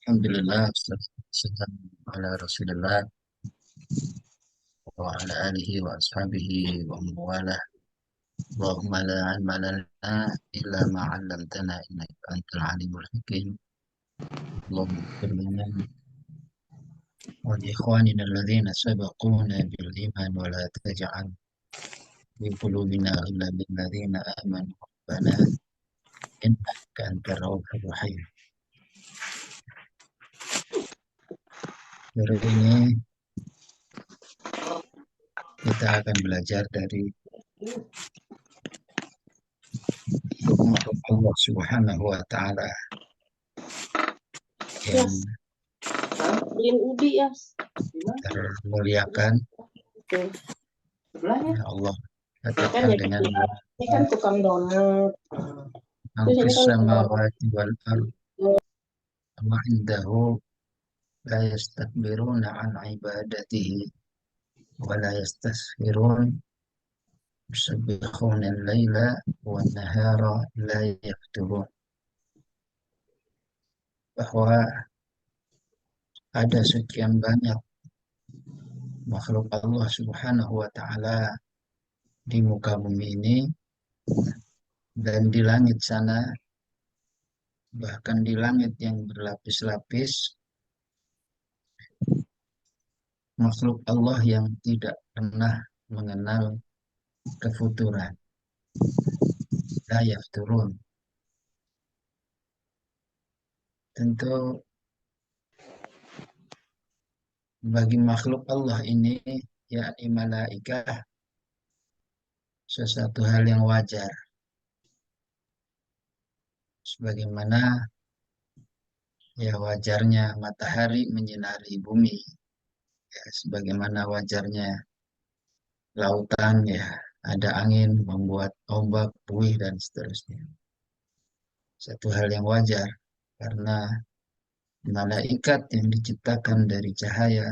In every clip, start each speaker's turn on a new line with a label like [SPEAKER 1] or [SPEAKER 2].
[SPEAKER 1] Alhamdulillah, wassalamu ala Rasulillah wa ala alihi wa ashabihi wa mawalah. Allahumma la ilma lana illa ma 'allamtana innaka antal alimul hakim. Allahumma ighfir lana wa li ikhwanina alladhina sabaquna bil iman wa la taj'al fi qulubina ghillan lil ladzina amanu rabbana innaka antar ra'ufur rahim. Hari ini kita akan belajar dari makhluk Allah Subhanahu wa taala yang
[SPEAKER 2] Yes, beliin ubi ya.
[SPEAKER 1] termuliakan.
[SPEAKER 2] Tuh, sebelahnya.
[SPEAKER 1] Ya Allah
[SPEAKER 2] Ini kan
[SPEAKER 1] katakan
[SPEAKER 2] jadi
[SPEAKER 1] dengan
[SPEAKER 2] ini kan tukang donat. Terus ini
[SPEAKER 1] Angfis
[SPEAKER 2] kan
[SPEAKER 1] samawati wal ard wa indahu la yastakbiruna an ibadatihi wa la yastasfirun yusabbihuna al-laila wan nahara la yafturun, bahwa ada sekian banyak makhluk Allah Subhanahu wa taala di muka bumi ini dan di langit sana, bahkan di langit yang berlapis-lapis, makhluk Allah yang tidak pernah mengenal kefuturan, la yafturun. Tentu bagi makhluk Allah ini, yakni malaikah, sesuatu hal yang wajar. Sebagaimana ya wajarnya matahari menyinari bumi, ya, sebagaimana wajarnya lautan, ya ada angin membuat ombak, buih dan seterusnya. Satu hal yang wajar karena malaikat yang diciptakan dari cahaya,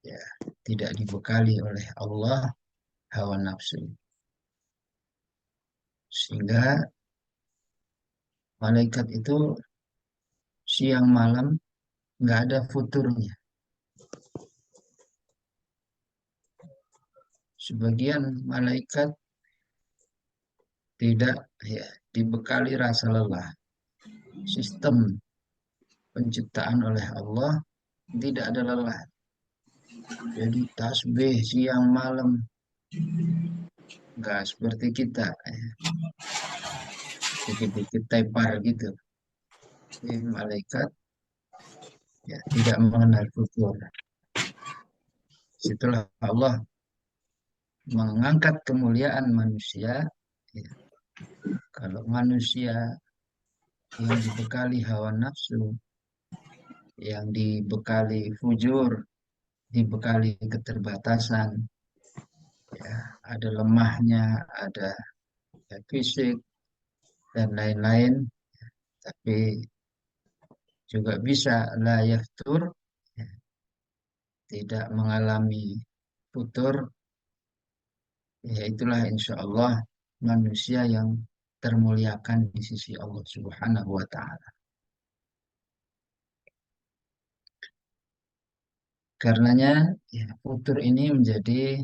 [SPEAKER 1] ya tidak dibekali oleh Allah hawa nafsu, sehingga malaikat itu siang malam nggak ada futurnya. Sebagian malaikat tidak ya dibekali rasa lelah. Sistem penciptaan oleh Allah tidak ada lelah. Jadi tasbih siang malam, nggak seperti kita, dikit-dikit tepar gitu. Jadi malaikat ya tidak mengenal futur. Setelah Allah mengangkat kemuliaan manusia, ya, kalau manusia yang dibekali hawa nafsu, yang dibekali fujur, dibekali keterbatasan, ya, ada lemahnya, ada ya, fisik dan lain-lain, tapi juga bisa la yaftur, ya, tidak mengalami futur, ya itulah insya Allah manusia yang termuliakan di sisi Allah Subhanahu wa taala. Karenanya ya, futur ini menjadi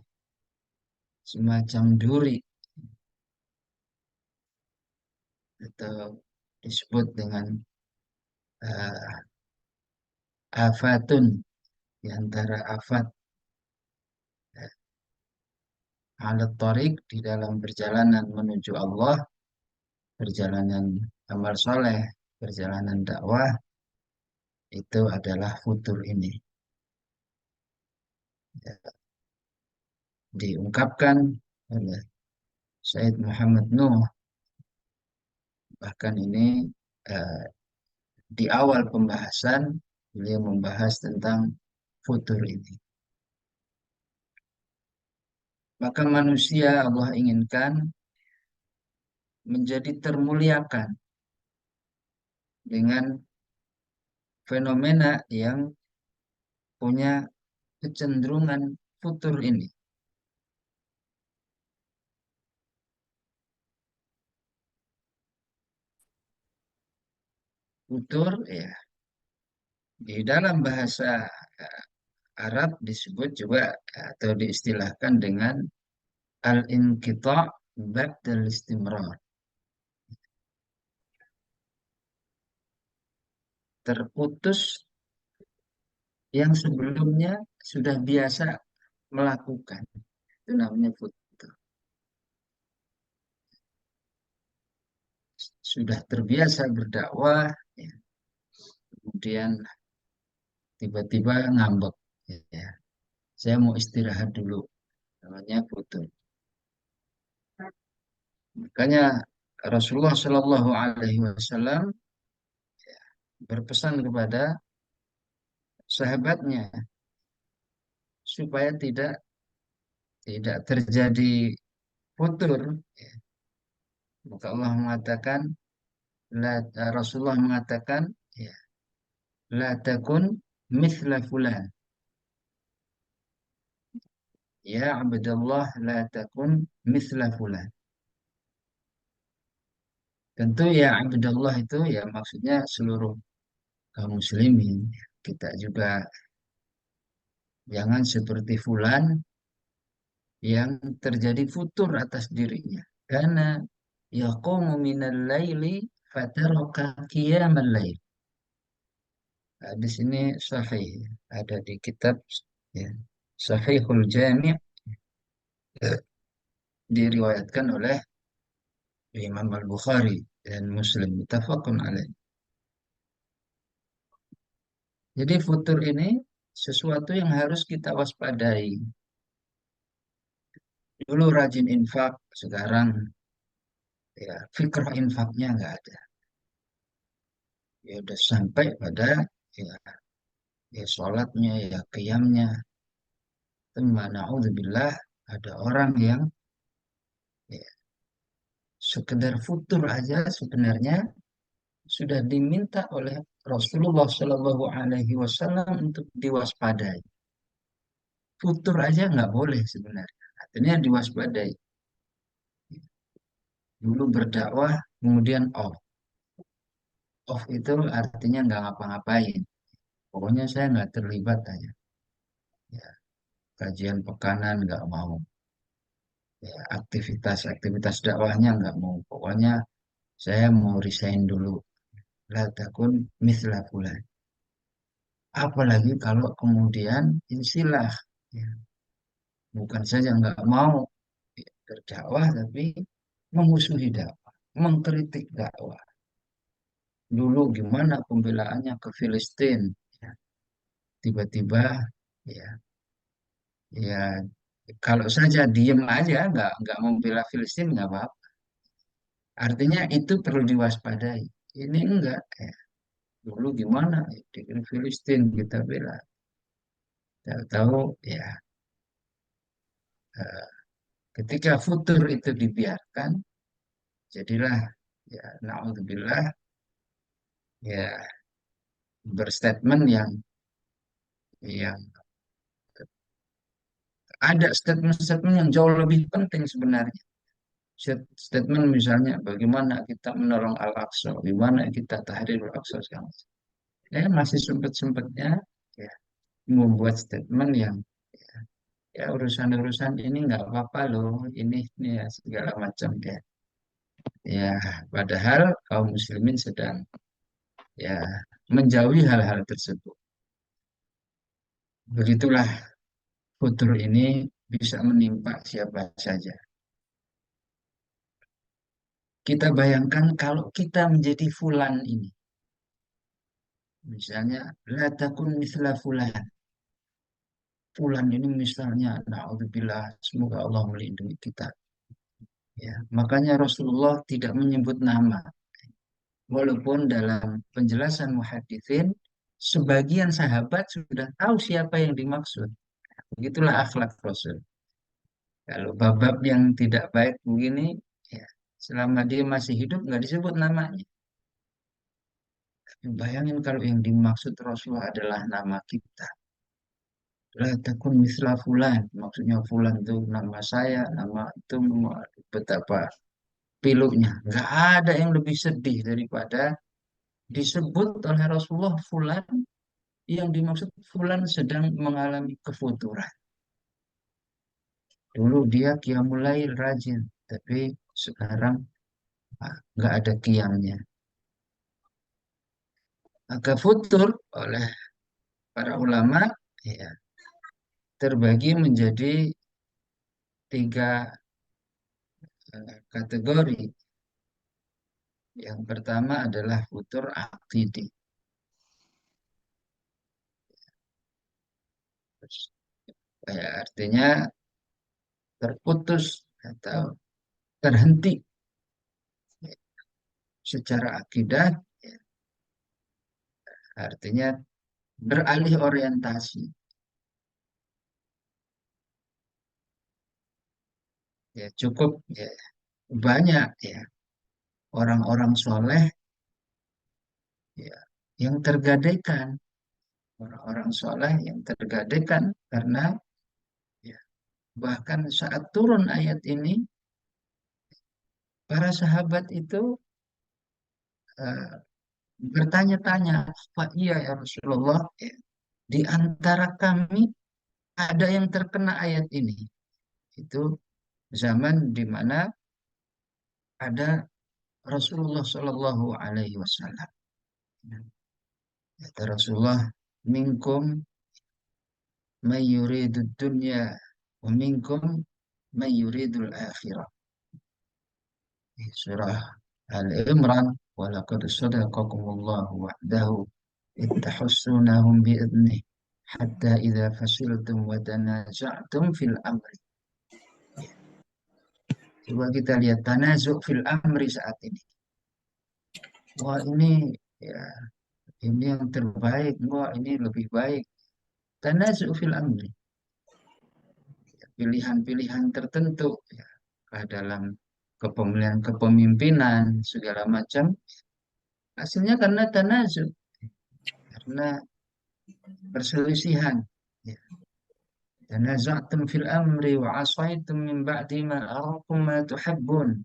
[SPEAKER 1] semacam duri atau disebut dengan uh, afatun, di antara afat, ya, alat torik di dalam perjalanan menuju Allah, perjalanan amal soleh, perjalanan dakwah, itu adalah futur ini. Ya, diungkapkan oleh Said Muhammad Nuh, bahkan ini eh, di awal pembahasan beliau membahas tentang futur ini. Maka manusia Allah inginkan menjadi termuliakan dengan fenomena yang punya kecenderungan futur ini. Futur ya Di dalam bahasa Arab disebut juga atau diistilahkan dengan al-inqita' ba'dal istimrar. Terputus yang sebelumnya sudah biasa melakukan. Itu namanya putus. Sudah terbiasa berdakwah, ya, kemudian tiba-tiba ngambek. Ya, saya mau istirahat dulu. Namanya putus. Makanya Rasulullah Shallallahu Alaihi Wasallam berpesan kepada sahabatnya supaya tidak terjadi futur. Ya. Maka Allah mengatakan, Rasulullah mengatakan, ya, la takun mithla fulan. Ya Abdullah, la takun mithla fulan. Tentu ya Abdullah itu ya maksudnya seluruh kaum muslimin. Kita juga jangan seperti fulan yang terjadi futur atas dirinya. Karena yaqumu minal laili fataraka qiyamal lail. Di sini sahih, ada di kitab ya, Sahihul Jami' diriwayatkan oleh Imam Al-Bukhari dan Muslim muttafaqun alaih. Jadi futur ini sesuatu yang harus kita waspadai. Dulu rajin infak, sekarang ya fikrah infaknya nggak ada. Ya udah sampai pada ya, ya sholatnya, ya qiyamnya. Na'udzubillah ada orang yang ya, sekedar futur aja sebenarnya sudah diminta oleh Rasulullah Shallallahu Alaihi Wasallam untuk diwaspadai. Futur aja nggak boleh sebenarnya. Artinya diwaspadai. Dulu berdakwah, kemudian off. Off itu artinya nggak ngapa-ngapain. Pokoknya saya nggak terlibat aja. Ya, kajian pekanan nggak mau. Ya, aktivitas-aktivitas dakwahnya nggak mau. Pokoknya saya mau resign dulu. La takun mithla fulan. Apalagi kalau kemudian insilah. Ya, bukan saja nggak mau berdakwah, tapi memusuhi dakwah, mengkritik dakwah. Dulu gimana pembelaannya ke Filistin? Ya, tiba-tiba ya ya kalau saja diem aja nggak membela Filistin nggak apa-apa. Artinya itu perlu diwaspadai. Ini enggak. Ya. Dulu gimana di Filistin kita bela. Tahu ya eh, ketika futur itu dibiarkan, jadilah ya naudzubillah ya berstatement yang ada statement-statement yang jauh lebih penting sebenarnya. Statement misalnya bagaimana kita menolong Al-Aqsa, bagaimana kita tahrir Al-Aqsa sekarang. Ya masih sempet-sempetnya ya, membuat statement yang ya urusan-urusan ini nggak apa-apa loh, ini ya segala macam ya. Ya padahal kaum muslimin sedang ya menjauhi hal-hal tersebut. Begitulah futur ini bisa menimpa siapa saja. Kita bayangkan kalau kita menjadi fulan ini. Misalnya, la takun misla fulan. Fulan ini misalnya, na'udzubillah, semoga Allah melindungi kita. Ya, makanya Rasulullah tidak menyebut nama. Walaupun dalam penjelasan muhaditsin, sebagian sahabat sudah tahu siapa yang dimaksud. Begitulah akhlak Rasul. Kalau babab yang tidak baik begini, ya, selama dia masih hidup nggak disebut namanya. Bayangin kalau yang dimaksud Rasulullah adalah nama kita. La takun misla fulan. Maksudnya fulan itu nama saya, nama itu betapa pilunya. Nggak ada yang lebih sedih daripada disebut oleh Rasulullah fulan Yang dimaksud fulan sedang mengalami kefuturan. Dulu dia qiyamul lail rajin, tapi sekarang nggak ada qiyamnya. Maka futur oleh para ulama ya, terbagi menjadi tiga kategori. Yang pertama adalah futur akidi. Artinya terputus atau terhenti ya, secara akidah, ya, artinya beralih orientasi. Ya, cukup ya, banyak ya orang-orang soleh ya, yang tergadaikan, orang-orang soleh yang tergadaikan karena ya, bahkan saat turun ayat ini, para sahabat itu eh, bertanya-tanya, Pak iya ya Rasulullah, ya, di antara kami ada yang terkena ayat ini. Itu zaman di mana ada Rasulullah Shallallahu Alaihi Wasallam. Kata Rasulullah, minkum mayyuridud dunya wa minkum mayyuridul akhirah. Di surah Al-Imran, walaqad sadaqakumullahu wa'dahu ittahussunahum bi'idnih hatta idza fasiltum wa tanaza'tum fil amri. Coba kita lihat tanazu' fil amri saat ini. Wah ini ya ini yang terbaik, wah ini lebih baik. Tanazu' fil amri. Pilihan-pilihan tertentu ya, dalam kepemilihan kepemimpinan segala macam hasilnya karena tanazu, karena perselisihan ya. Tanaza'tum fil amri wa asaitum min ba'di ma arakum ma tuhibbun.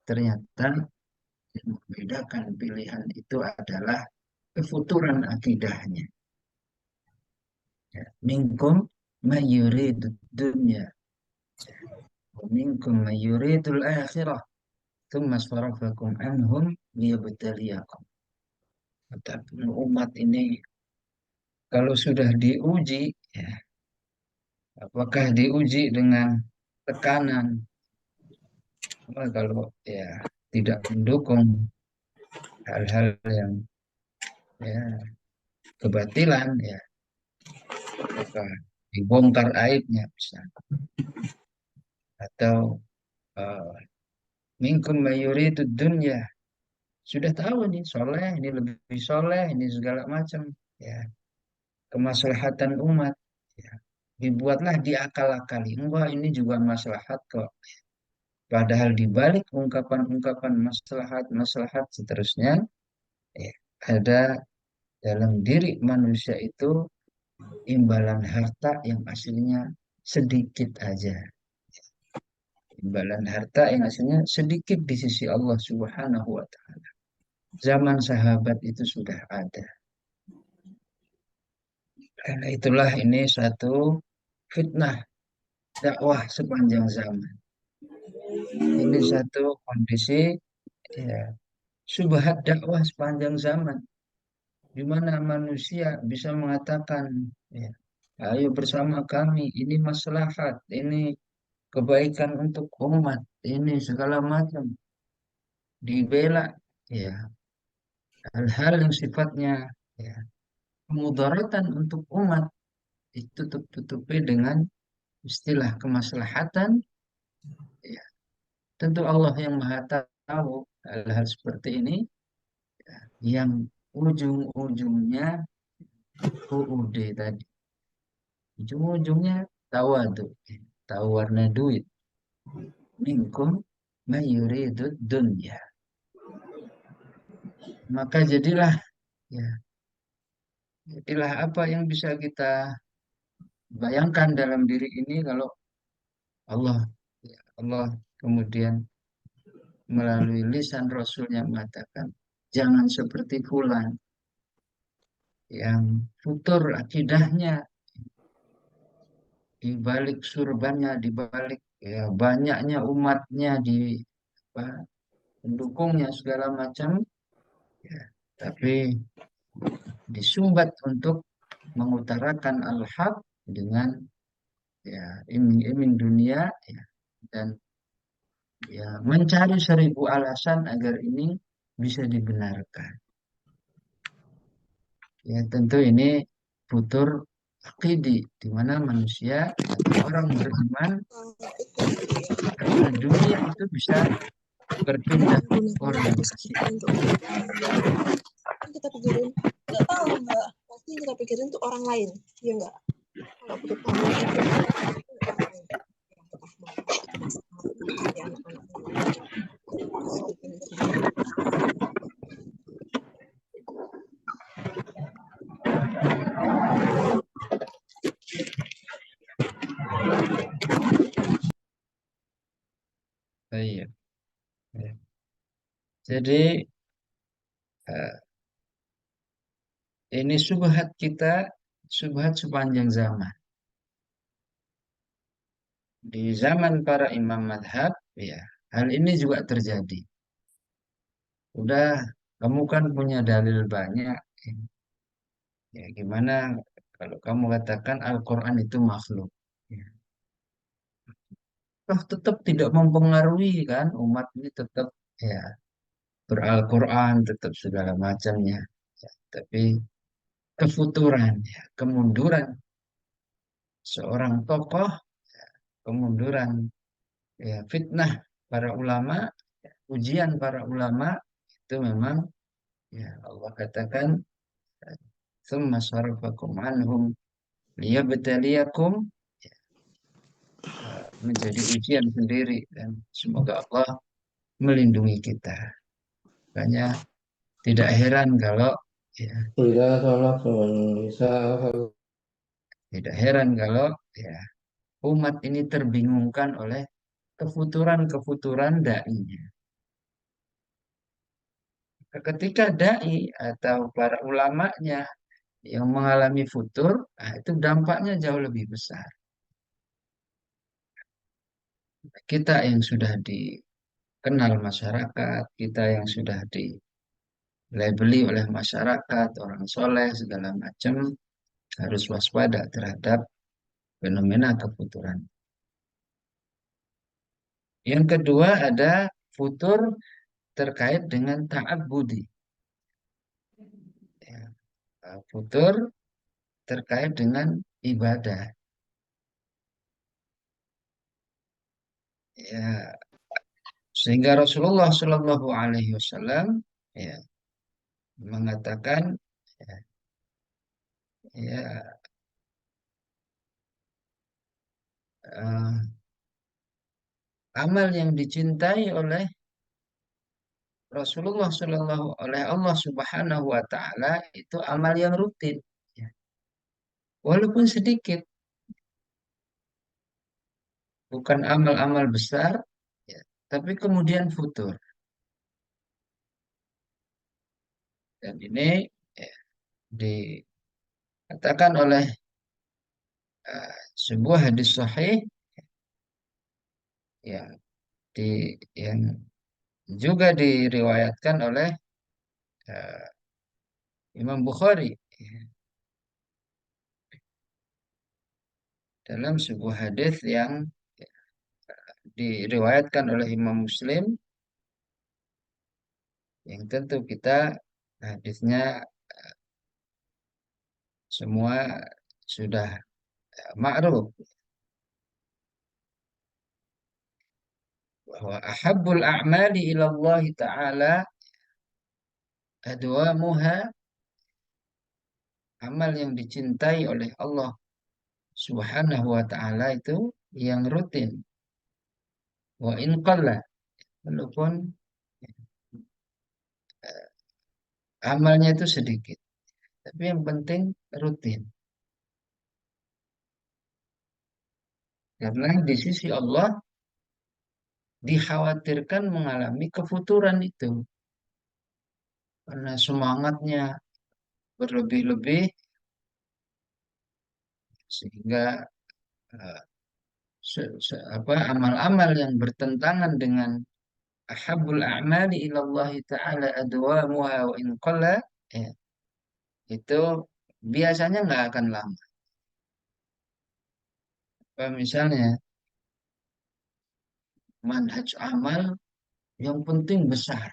[SPEAKER 1] Ternyata yang membedakan pilihan itu adalah kefuturan akidahnya ya. Minkum mayyuridud dunya wa minkum mayyuridul akhirah tsumma sarafakum anhum liyabtaliyakum. Tapi umat ini kalau sudah diuji ya, apakah diuji dengan tekanan. Kalau ya tidak mendukung hal-hal yang ya kebatilan ya, apakah dibongkar aibnya bisa atau uh, minkum mayuridu dunya, sudah tahu nih soleh ini lebih soleh ini segala macam ya, kemaslahatan umat ya, dibuatlah diakal-akali enggak ini juga maslahat kok, padahal dibalik ungkapan-ungkapan maslahat seterusnya ya, ada dalam diri manusia itu imbalan harta yang aslinya sedikit aja. Imbalan harta yang aslinya sedikit di sisi Allah Subhanahu wa Ta'ala. Zaman sahabat itu sudah ada. Karena itulah ini satu fitnah dakwah sepanjang zaman. Ini satu kondisi ya, subhat dakwah sepanjang zaman, di mana manusia bisa mengatakan, ya, ayo bersama kami, ini maslahat, ini kebaikan untuk umat, ini segala macam, dibela, ya, hal-hal yang sifatnya ya, kemudaratan untuk umat, itu tutup-tutupi dengan istilah kemaslahatan, ya, tentu Allah yang maha tahu hal-hal seperti ini, yang ujung-ujungnya UUD tadi, ujung-ujungnya tawadu, tahu warna duit, minkum mayuridud dunya. Maka ya, jadilah apa yang bisa kita bayangkan dalam diri ini kalau Allah ya Allah kemudian melalui lisan Rasulnya mengatakan jangan seperti fulan yang futur akidahnya, di balik surbannya, di balik ya banyaknya umatnya, di apa, pendukungnya segala macam, ya, tapi disumbat untuk mengutarakan al-haq dengan ya iming-iming dunia, ya, dan ya mencari 1.000 alasan agar ini bisa dibenarkan. Ya tentu ini futur akidi, di mana manusia atau orang beriman karena dunia itu bisa berpindah orientasi.
[SPEAKER 3] Kita pikirin nggak tahu nggak pasti kita pikirin tuh orang lain, ya nggak, kalau butuh
[SPEAKER 1] Iya. Ya. Jadi ini subhat kita, subhat sepanjang zaman. Di zaman para imam madhab, ya, hal ini juga terjadi. Udah, kamu kan punya dalil banyak. Ya, gimana kalau kamu katakan Al-Quran itu makhluk? Ya. Toh tetap tidak mempengaruhi kan, umat ini tetap ya beral-Quran, tetap segala macamnya. Ya, tapi kefuturan, ya, kemunduran seorang tokoh, kemunduran, ya, fitnah para ulama, ya, ujian para ulama itu memang ya Allah katakan tsumma sarafakum anhum liyabtaliyakum, menjadi ujian sendiri, dan semoga Allah melindungi kita. Makanya tidak heran kalau ya,
[SPEAKER 2] Tidak salah bisa.
[SPEAKER 1] tidak heran kalau ya umat ini terbingungkan oleh kefuturan-kefuturan dai-nya. Ketika dai atau para ulamanya yang mengalami futur, nah itu dampaknya jauh lebih besar. Kita yang sudah dikenal masyarakat, kita yang sudah dilabeli oleh masyarakat, orang soleh, segala macam, harus waspada terhadap fenomena kefuturan. Yang kedua ada futur terkait dengan taat budi. Ya, futur terkait dengan ibadah. Ya, sehingga Rasulullah Shallallahu Alaihi Wasallam ya mengatakan ya, ya amal yang dicintai oleh Rasulullah Shallallahu oleh Allah Subhanahu Wa Taala itu amal yang rutin, ya. Walaupun sedikit, bukan amal-amal besar, ya, tapi kemudian futur. Dan ini ya, dikatakan oleh sebuah hadis sahih ya yang juga diriwayatkan oleh eh, Imam Bukhari, ya, dalam sebuah hadis yang diriwayatkan oleh Imam Muslim, yang tentu kita hadisnya semua sudah ma'ruf, bahwa ahabbul a'mali ila Allah Ta'ala adwamuha, amal yang dicintai oleh Allah Subhanahu wa Ta'ala itu yang rutin. Wa in qalla, walaupun amalnya itu sedikit, tapi yang penting rutin. Karena di sisi Allah dikhawatirkan mengalami kefuturan itu. Karena semangatnya berlebih-lebih sehingga eh, amal-amal yang bertentangan dengan ahabul a'mali ilallahi ta'ala adwamuha wa in qalla, ya, itu biasanya nggak akan lama. Misalnya manhaj amal yang penting besar.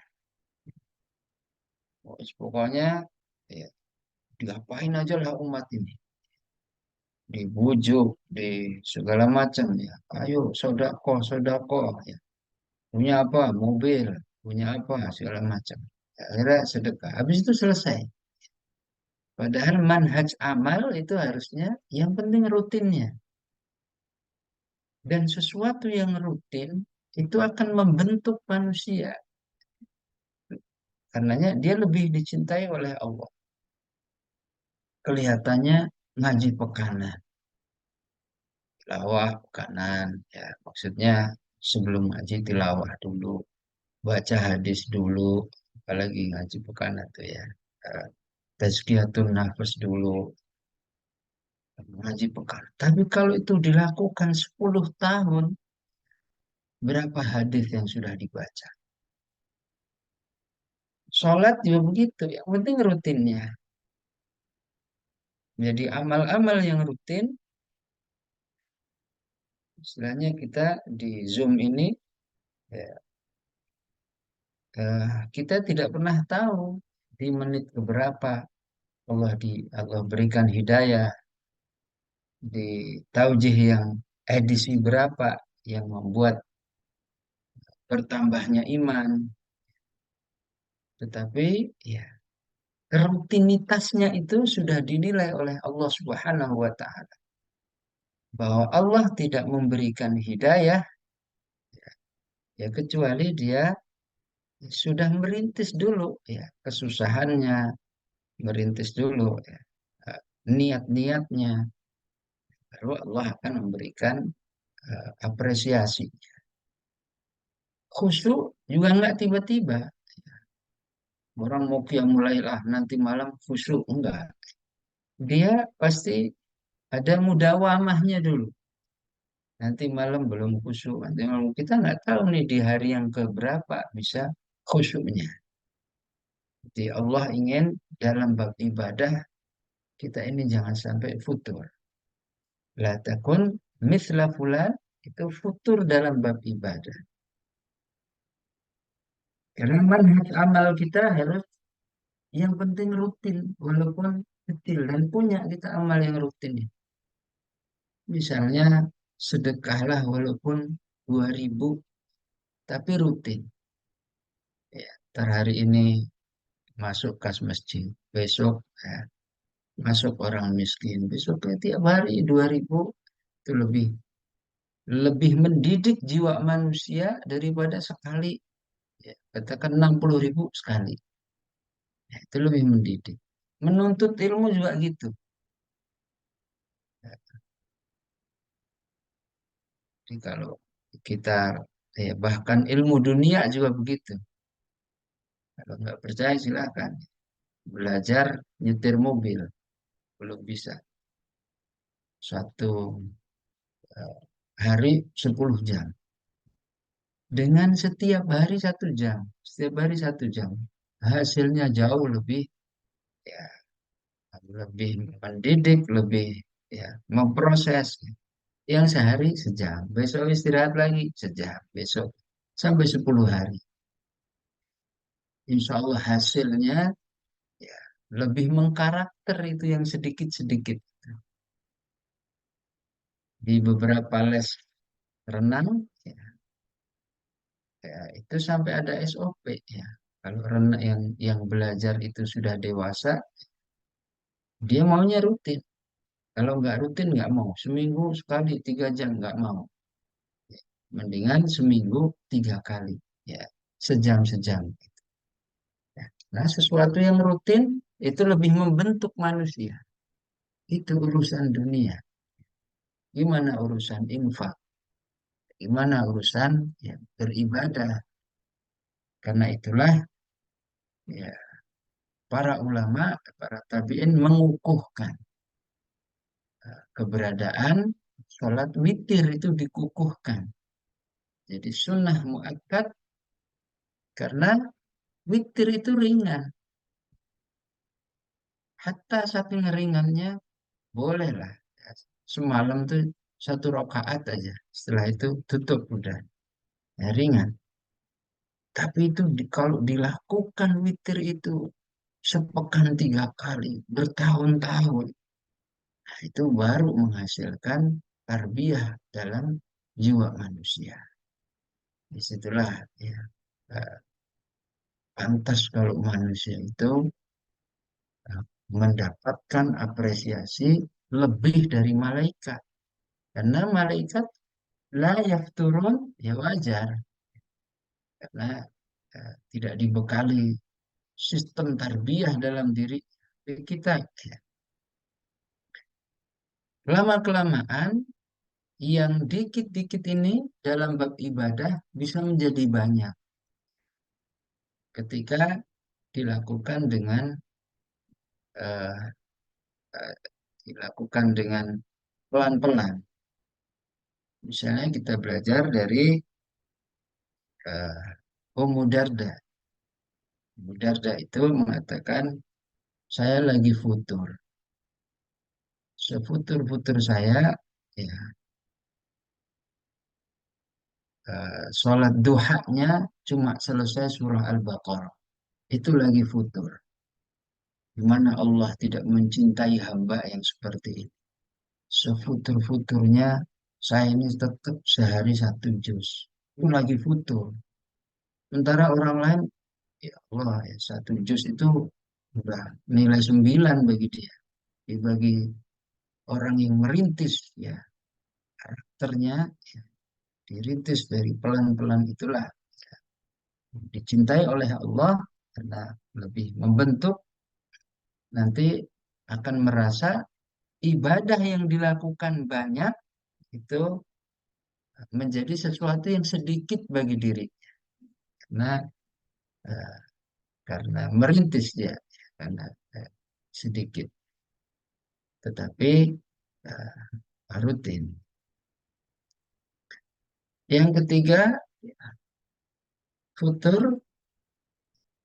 [SPEAKER 1] Pokoknya ya, diapain aja lah umat ini. Dibujuk, di segala macam ya. Ayo sodako, sodako ya. Punya apa? Mobil, punya apa? Segala macam. Ya, akhirnya sedekah. Habis itu selesai. Padahal manhaj amal itu harusnya yang penting rutinnya. Dan sesuatu yang rutin itu akan membentuk manusia. Karenanya dia lebih dicintai oleh Allah. Kelihatannya ngaji pekanan, tilawah pekanan, ya maksudnya sebelum ngaji tilawah dulu, baca hadis dulu, apalagi ngaji pekanan tuh ya. Eh, Tazkiyatun nafas dulu, ngaji pekan. Tapi kalau itu dilakukan 10 tahun, berapa hadis yang sudah dibaca? Sholat juga begitu, yang penting rutinnya. Jadi amal-amal yang rutin, istilahnya kita di Zoom ini, ya, kita tidak pernah tahu di menit keberapa Allah berikan hidayah, di taujih yang edisi berapa yang membuat bertambahnya iman. Tetapi ya rutinitasnya itu sudah dinilai oleh Allah Subhanahu wa taala bahwa Allah tidak memberikan hidayah ya kecuali dia sudah merintis dulu ya kesusahannya, merintis dulu ya, niat-niatnya, baru Allah akan memberikan apresiasi. Khusyuk juga nggak tiba-tiba. Orang mau mulailah nanti malam khusyuk enggak. Dia pasti ada mudawamahnya dulu. Nanti malam belum khusyuk. Nanti malam kita nggak tahu nih di hari yang keberapa bisa khusyuknya. Jadi Allah ingin dalam bab ibadah kita ini jangan sampai futur. La takun mithla fulan, itu futur dalam bab ibadah. Karena manhaj amal kita harus yang penting rutin walaupun kecil dan punya kita amal yang rutin. Misalnya sedekahlah walaupun 2.000 tapi rutin. Ya, hari ini masuk kas masjid, besok ya, masuk orang miskin, besoknya tiap hari 2.000, itu lebih lebih mendidik jiwa manusia daripada sekali, ya, katakan 60.000 sekali. Ya, itu lebih mendidik. Menuntut ilmu juga gitu. Ya, jadi kalau kita ya, bahkan ilmu dunia juga begitu. Kalau nggak percaya silakan belajar nyetir mobil, belum bisa. Satu hari 10 jam. Dengan setiap hari 1 jam, setiap hari 1 jam, hasilnya jauh lebih ya, lebih mendidik, lebih ya memproses. Yang sehari sejam, besok istirahat lagi sejam, besok sampai 10 hari. Insya Allah hasilnya ya, lebih mengkarakter itu yang sedikit-sedikit. Di beberapa les renang, ya, ya, itu sampai ada SOP ya. Kalau renang yang belajar itu sudah dewasa, dia maunya rutin. Kalau nggak rutin nggak mau. Seminggu sekali 3 jam nggak mau. Mendingan seminggu 3 kali. Ya, sejam-sejam. Ya. Nah, sesuatu yang rutin itu lebih membentuk manusia. Itu urusan dunia. Gimana urusan infak? Gimana urusan ya, beribadah? Karena itulah ya para ulama, para tabi'in mengukuhkan keberadaan sholat witir itu dikukuhkan. Jadi sunnah muakkad karena witir itu ringan. Hatta saking ringannya bolehlah. Semalam tuh satu rakaat aja. Setelah itu tutup udah. Ya, ringan. Tapi itu kalau dilakukan witir itu sepekan 3 kali, bertahun-tahun, nah, itu baru menghasilkan tarbiyah dalam jiwa manusia. Disitulah ya, eh, pantas kalau manusia itu eh, mendapatkan apresiasi lebih dari malaikat. Karena malaikat la yafturun ya wajar. Karena tidak dibekali sistem tarbiyah dalam diri kita. Ya. Lama-kelamaan yang dikit-dikit ini dalam bab ibadah bisa menjadi banyak ketika dilakukan dengan eh, eh, dilakukan dengan pelan-pelan. Misalnya kita belajar dari Ummu Darda. Ummu Darda itu mengatakan, saya lagi futur. Sefutur-futur saya, ya, sholat duhanya cuma selesai surah Al-Baqarah. Itu lagi futur. Di mana Allah tidak mencintai hamba yang seperti ini. Sefutur-futurnya, saya ini tetap sehari 1 juz. Itu lagi futur. Sementara orang lain, ya Allah, ya, 1 juz itu udah nilai 9 bagi dia. Bagi orang yang merintis, ya, karakternya, ya, dirintis dari pelan-pelan itulah dicintai oleh Allah karena lebih membentuk, nanti akan merasa ibadah yang dilakukan banyak itu menjadi sesuatu yang sedikit bagi diri karena eh, karena merintis dia karena eh, sedikit tetapi eh, rutin. Yang ketiga, futur.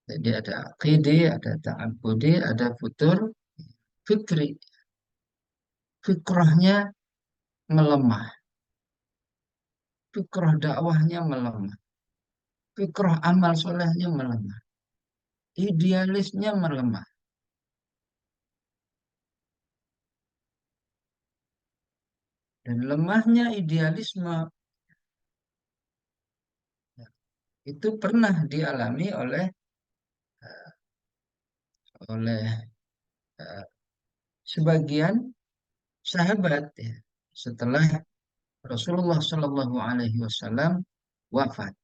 [SPEAKER 1] Jadi ada aqidi, ada ta'abbudi, ada futur fikri. Fikrahnya melemah, fikrah dakwahnya melemah, fikrah amal solehnya melemah, idealisnya melemah. Dan lemahnya idealisme itu pernah dialami oleh oleh eh, sebagian sahabat ya, setelah Rasulullah Shallallahu Alaihi Wasallam wafat.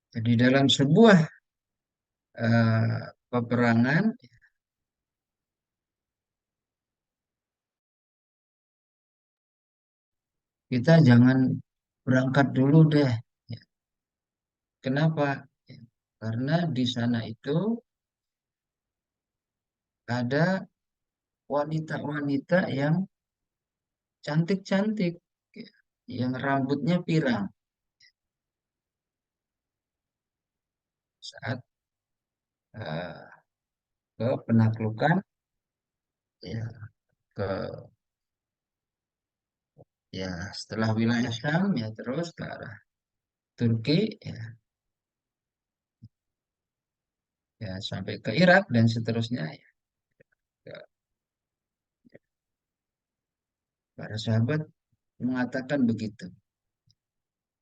[SPEAKER 1] Jadi dalam sebuah peperangan kita jangan berangkat dulu deh. Ya, kenapa? Ya, karena di sana itu ada wanita-wanita yang cantik-cantik, ya, yang rambutnya pirang saat eh, ke penaklukan ya ke ya setelah wilayah Syam ya terus ke arah Turki ya, ya sampai ke Irak dan seterusnya ya. Ke- Para sahabat mengatakan begitu.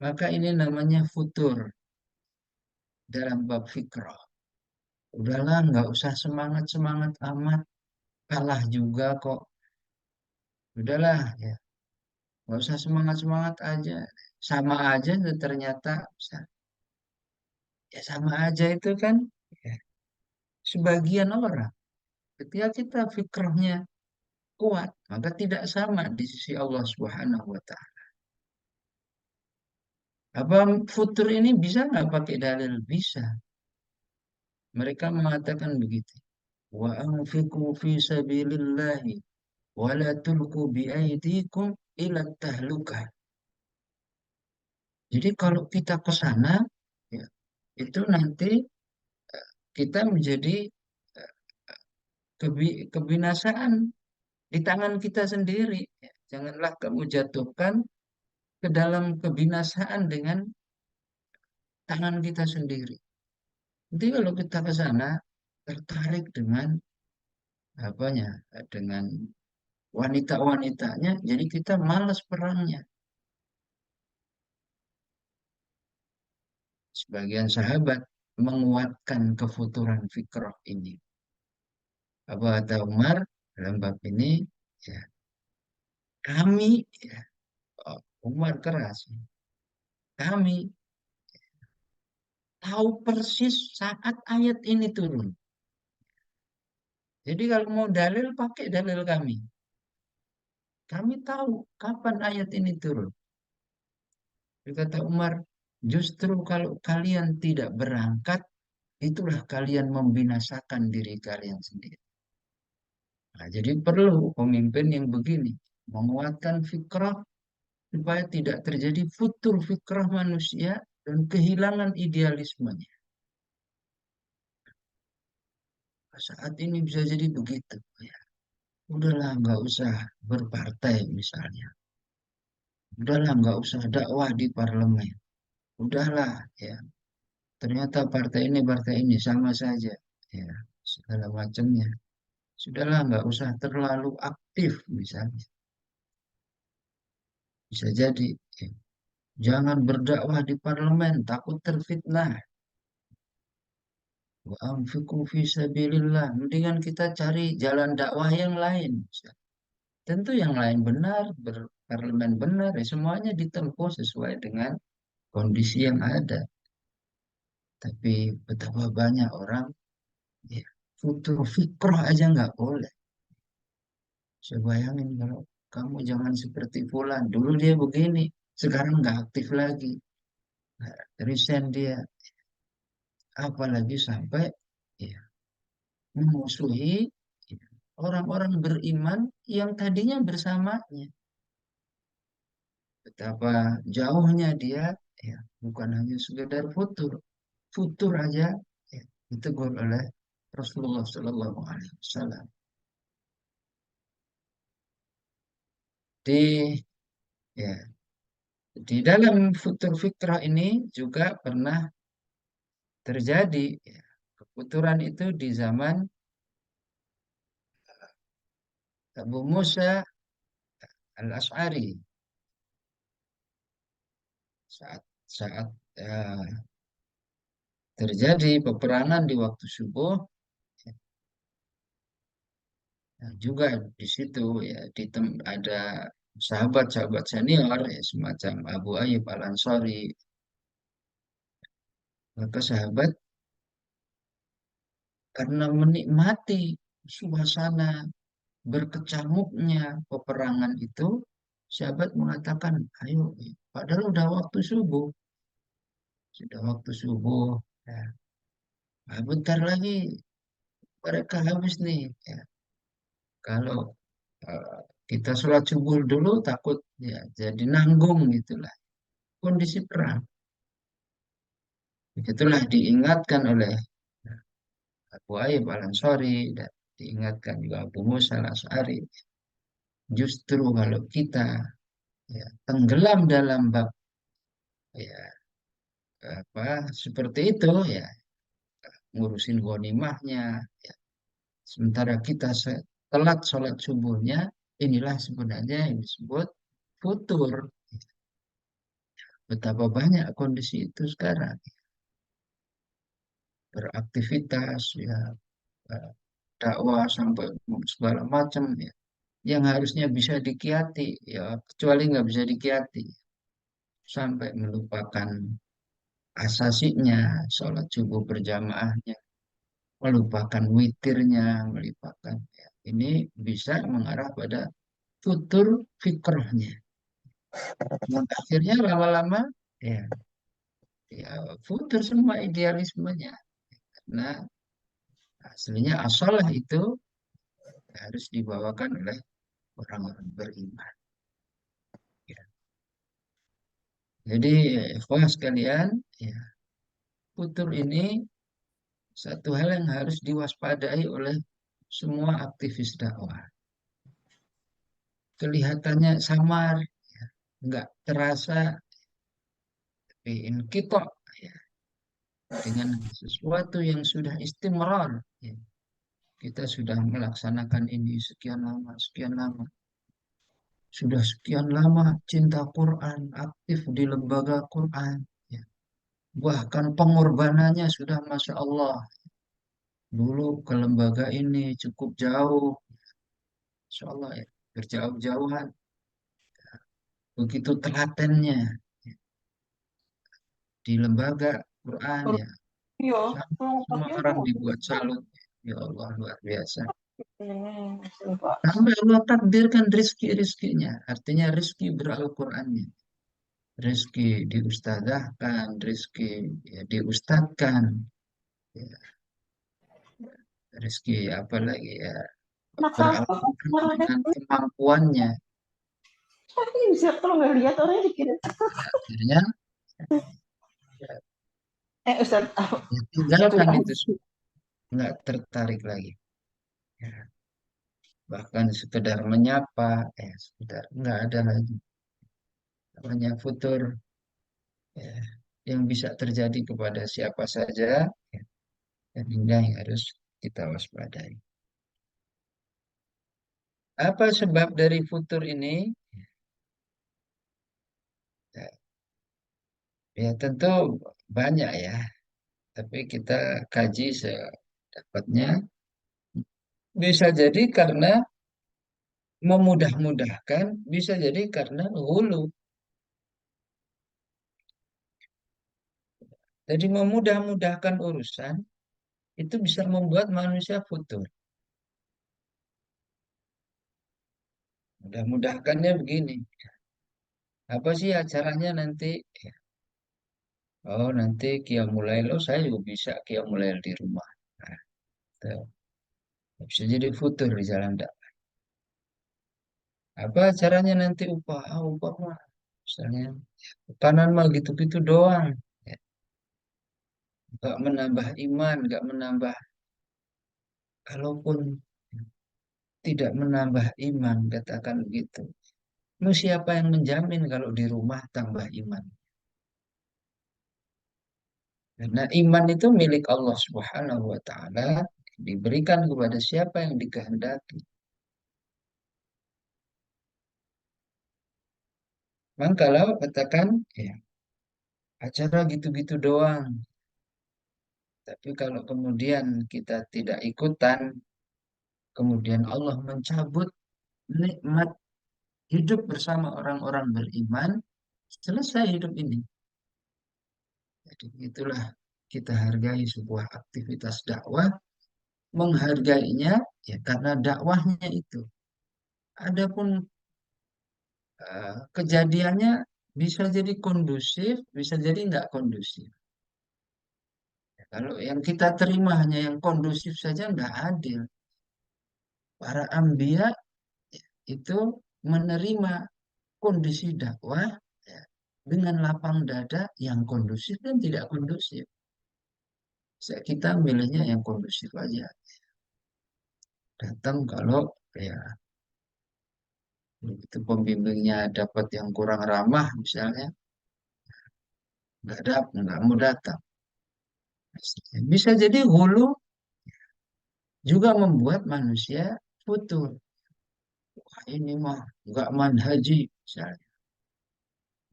[SPEAKER 1] Maka ini namanya futur dalam bab fikrah. Udahlah, nggak usah semangat-semangat amat, kalah juga kok. Udahlah, ya, nggak usah semangat-semangat aja. Sama aja ternyata, ya sama aja itu kan. Ya, sebagian orang, ketika kita fikrahnya kuat, maka tidak sama di sisi Allah Subhanahu wa Ta'ala. Apa futur ini bisa nggak pakai dalil? Bisa. Mereka mengatakan begitu. Wa anfiqu fi sabilillahi wa la tulqu bi aydikum ila tahlukah. Jadi kalau kita ke sana, ya, itu nanti kita menjadi eh, kebinasaan di tangan kita sendiri. Ya, janganlah kamu jatuhkan ke dalam kebinasaan dengan tangan kita sendiri. Nanti kalau kita ke sana tertarik dengan apanya, dengan wanita-wanitanya, jadi kita malas perangnya. Sebagian sahabat menguatkan kefuturan fikrah ini. Abu kata Umar dalam bab ini, ya, kami, ya, oh, Umar keras, kami tahu persis saat ayat ini turun. Jadi kalau mau dalil, pakai dalil kami. Kami tahu kapan ayat ini turun. Kata Umar, justru kalau kalian tidak berangkat, itulah kalian membinasakan diri kalian sendiri. Nah, jadi perlu pemimpin yang begini, menguatkan fikrah supaya tidak terjadi futur fikrah manusia dan kehilangan idealismenya. Saat ini bisa jadi begitu. Ya. Udahlah, nggak usah berpartai misalnya. Udahlah, nggak usah dakwah di parlemen. Udahlah, ya. Ternyata partai ini sama saja. Ya, segala macamnya. Sudahlah, nggak usah terlalu aktif misalnya. Bisa jadi. Ya. Jangan berdakwah di parlemen, takut terfitnah. Wa anfiqu fi sabilillah. Mendingan kita cari jalan dakwah yang lain. Tentu yang lain benar, berparlemen benar, ya semuanya ditempuh sesuai dengan kondisi yang ada. Tapi betapa banyak orang, ya, futur fikrah aja nggak boleh. Saya bayangin kalau kamu jangan seperti Fulan. Dulu dia begini, sekarang nggak aktif lagi. Nah, resign dia. Apalagi sampai, ya, memusuhi, ya, orang-orang beriman yang tadinya bersamanya. Betapa jauhnya dia, ya, bukan hanya sekedar futur. Futur aja, ya, ditegur oleh Rasulullah Shallallahu Alaihi Wasallam. Di, ya, di dalam futur fikrah ini juga pernah terjadi, ya, kefuturan itu di zaman Abu Musa al-Ash'ari saat saat terjadi peperangan di waktu subuh. Nah, juga di situ, ya, ada sahabat-sahabat senior, ya, semacam Abu Ayyub Al-Ansari. Maka sahabat karena menikmati suasana berkecamuknya peperangan itu, sahabat mengatakan, ayo, padahal udah waktu subuh, sudah waktu subuh, ya, nah, bentar lagi mereka habis nih, ya. Kalau eh, kita sholat subuh dulu takut, ya, jadi nanggung gitulah kondisi perang. Itulah diingatkan oleh Abu Ayyub Al-Ansari dan diingatkan juga Abu Musa Al-Asy'ari. Justru kalau kita, ya, tenggelam dalam bab, ya, apa seperti itu, ya, ngurusin ghanimahnya, ya. Sementara kita telat sholat subuhnya, inilah sebenarnya yang disebut futur. Betapa banyak kondisi itu sekarang, beraktivitas, ya, eh, dakwah sampai segala macam, ya, yang harusnya bisa dikiati, ya, kecuali nggak bisa dikiati sampai melupakan asasinya, sholat subuh berjamaahnya, melupakan witirnya, melupakan, ya, ini bisa mengarah pada futur fikrahnya. Dan akhirnya lama-lama, ya, ya futur semua idealismenya. Nah, Aslinya asalah itu harus dibawakan oleh orang-orang beriman. Ya. Jadi, ikhwah sekalian, ya, futur ini satu hal yang harus diwaspadai oleh semua aktivis dakwah. Kelihatannya samar, ya, nggak terasa, tapi kita ya, dengan sesuatu yang sudah istimrar. Ya. Kita sudah melaksanakan ini sekian lama. Sudah sekian lama cinta Quran, aktif di lembaga Quran. Ya. Bahkan pengorbanannya sudah Masya Allah. Dulu ke lembaga ini cukup jauh. Masya Allah ya. Berjauh-jauhan. Begitu telatennya ya, di lembaga Quran ya.
[SPEAKER 3] Iya,
[SPEAKER 1] Sampai
[SPEAKER 3] mau
[SPEAKER 1] semua
[SPEAKER 3] pakai
[SPEAKER 1] orang
[SPEAKER 3] mau.
[SPEAKER 1] dibuat salut. Ya Allah luar biasa.
[SPEAKER 3] Ini, Pak.
[SPEAKER 1] Sampai Allah takdirkan rizki-rizkinya. Artinya rizki beral-Qurannya. Rizki diustadahkan, rizki ya, diustadkan, ya, rizki apalagi ya
[SPEAKER 3] Anak sampah,
[SPEAKER 1] beralaman
[SPEAKER 3] warnanya
[SPEAKER 1] dengan kemampuannya.
[SPEAKER 3] tapi bisa kalau nggak lihat orangnya dikirim.
[SPEAKER 1] Akhirnya ya,
[SPEAKER 3] Ustaz,
[SPEAKER 1] ya
[SPEAKER 3] itu
[SPEAKER 1] tinggalkan itu
[SPEAKER 3] aja.
[SPEAKER 1] semua, nggak tertarik lagi. Ya, bahkan sekedar menyapa, sekedar nggak ada lagi. Namanya futur ya, yang bisa terjadi kepada siapa saja, ya, dan ini yang harus kita waspadai. Apa sebab dari futur ini? Ya, ya tentu banyak ya, tapi kita kaji sedapatnya. Bisa jadi karena memudah-mudahkan, bisa jadi karena hulu. Jadi memudah-mudahkan urusan itu bisa membuat manusia futur. Mudah-mudahkannya begini. Apa sih acaranya nanti? Oh nanti Qiyamul Lail, oh saya juga bisa Qiyamul Lail di rumah. Nah, itu bisa jadi futur di jalan dakwah. Apa caranya nanti upah? Ah, upah mah misalnya kanan mah gitu-gitu doang. Ya, nggak menambah iman, nggak menambah. Kalaupun tidak menambah iman, katakan begitu. Lalu siapa yang menjamin kalau di rumah tambah iman? Karena iman itu milik Allah Subhanahu wa taala, diberikan kepada siapa yang dikehendaki. Memang kalau katakan ya acara gitu-gitu doang, tapi kalau kemudian kita tidak ikutan, kemudian Allah mencabut nikmat hidup bersama orang-orang beriman, selesai hidup ini. Jadi itulah kita hargai sebuah aktivitas dakwah, menghargainya ya karena dakwahnya itu. Adapun kejadiannya bisa jadi kondusif, bisa jadi nggak kondusif. Ya, kalau yang kita terima hanya yang kondusif saja nggak adil. Para ambia itu menerima kondisi dakwah ya, dengan lapang dada yang kondusif dan tidak kondusif. Kita milihnya yang kondusif aja. Datang kalau ya itu pembimbingnya dapat yang kurang ramah misalnya, nggak mau datang. Bisa jadi hulu juga membuat manusia futur. Wah, ini mah nggak manhaji misalnya.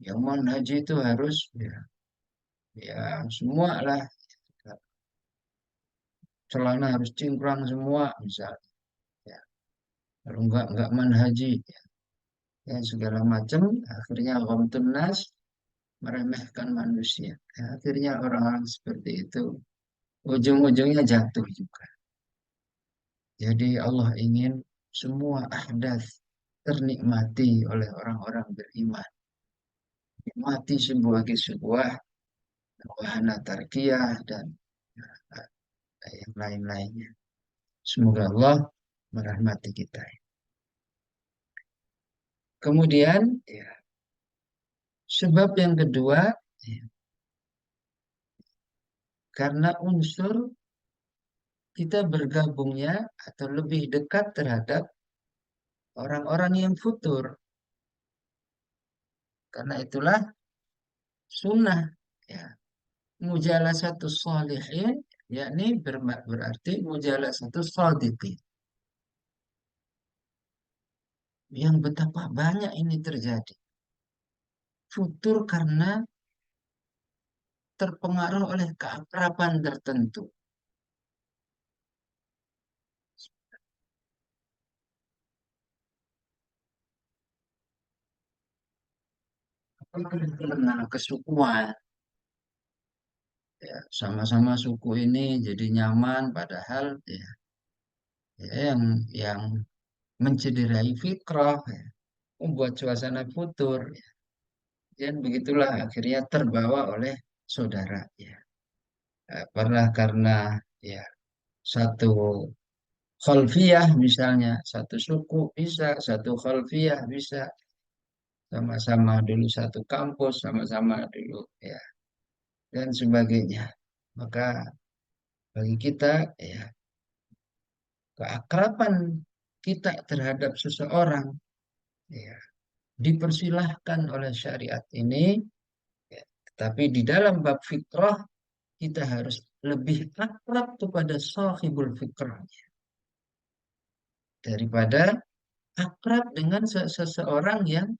[SPEAKER 1] Yang manhaji itu harus ya, ya semua lah. Celana harus cingkrang semua misalnya. Ya, kalau nggak manhaji ya, ya segala macam. Akhirnya ghamtun nas meremehkan manusia. Ya, akhirnya orang-orang seperti itu ujung-ujungnya jatuh juga. Jadi Allah ingin semua ahdath ternikmati oleh orang-orang beriman. Nikmati sebuah wahana tarbiyah dan yang lain-lainnya. Semoga Allah merahmati kita. Kemudian, ya, sebab yang kedua, ya, karena unsur kita bergabungnya atau lebih dekat terhadap orang-orang yang futur. Karena itulah sunnah, ya, mujalah satu sholihin, yakni berarti mujalah satu shodiqin. Yang betapa banyak ini terjadi. Futur karena terpengaruh oleh keakraban tertentu. Karena kesukuan, ya, sama-sama suku ini jadi nyaman, padahal ya, yang mencederai fikrah, ya, membuat suasana futur. Ya. Dan begitulah akhirnya terbawa oleh saudara. Ya. Pernah karena ya satu khalfiyah misalnya, satu suku bisa, satu khalfiyah bisa, sama-sama dulu satu kampus, sama-sama dulu ya dan sebagainya. Maka bagi kita ya keakraban kita terhadap seseorang ya dipersilahkan oleh syariat ini, ya, tetapi di dalam bab fitrah kita harus lebih akrab kepada sahibul fitrah daripada akrab dengan seseorang yang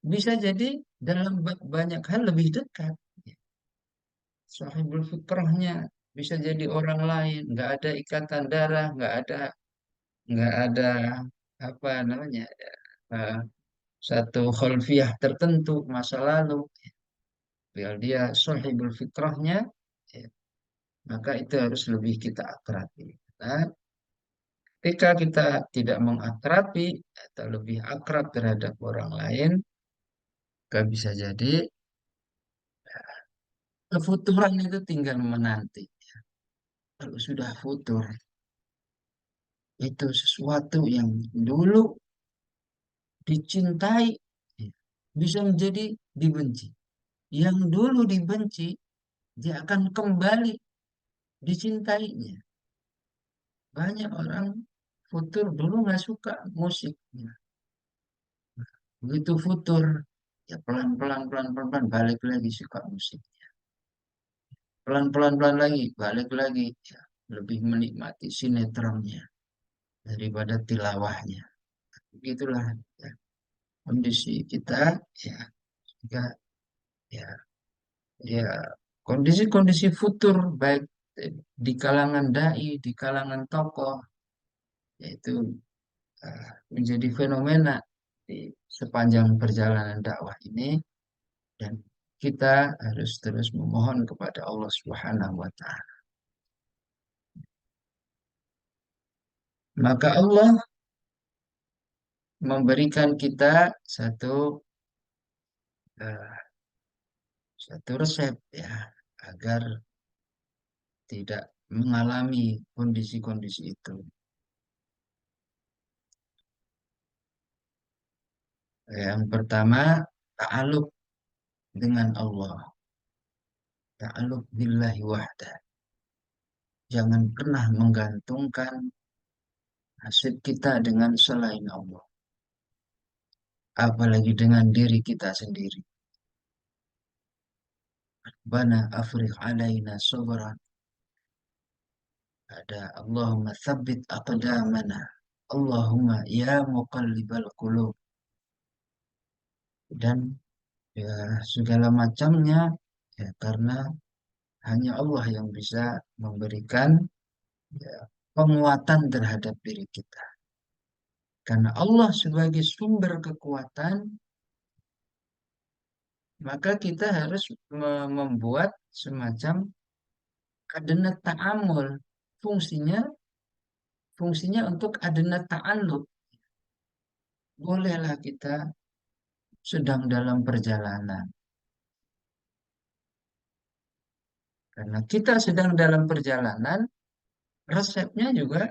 [SPEAKER 1] bisa jadi dalam banyak hal lebih dekat. Sahibul fitrahnya bisa jadi orang lain, nggak ada ikatan darah, nggak ada apa namanya eh, satu kholfiyah tertentu masa lalu. Biar dia sahibul fitrahnya, ya, maka itu harus lebih kita akrabi. Nah, ketika kita tidak mengakrabi atau lebih akrab terhadap orang lain, maka bisa jadi kefuturan itu tinggal menanti. Kalau sudah futur, itu sesuatu yang dulu dicintai, ya, bisa menjadi dibenci. Yang dulu dibenci, dia akan kembali dicintainya. Banyak orang futur dulu nggak suka musiknya. Begitu futur, ya pelan-pelan, pelan-pelan, pelan, balik lagi suka musik. Pelan-pelan, pelan lagi, balik lagi. Ya, lebih menikmati sinetronnya daripada tilawahnya. Begitulah ya, kondisi kita, ya, juga, ya, ya, kondisi-kondisi futur, baik di kalangan dai, di kalangan tokoh, yaitu menjadi fenomena di sepanjang perjalanan dakwah ini dan kita harus terus memohon kepada Allah Subhanahu wa taala. Maka Allah memberikan kita eh, satu resep ya agar tidak mengalami kondisi-kondisi itu. Yang pertama, ta'aluk dengan Allah. Ta'aluk billahi wahdah. Jangan pernah menggantungkan nasib kita dengan selain Allah. Apalagi dengan diri kita sendiri. Bana afriq alaina sabran. Ada Allahumma tsabbit aqdamana. Allahumma ya muqallibal qulub. Dan ya segala macamnya ya karena hanya Allah yang bisa memberikan ya, penguatan terhadap diri kita. Karena Allah sebagai sumber kekuatan, maka kita harus membuat semacam adenat ta'amul. Fungsinya fungsinya untuk adenat ta'alluq. Bolehlah kita sedang dalam perjalanan. Karena kita sedang dalam perjalanan, resepnya juga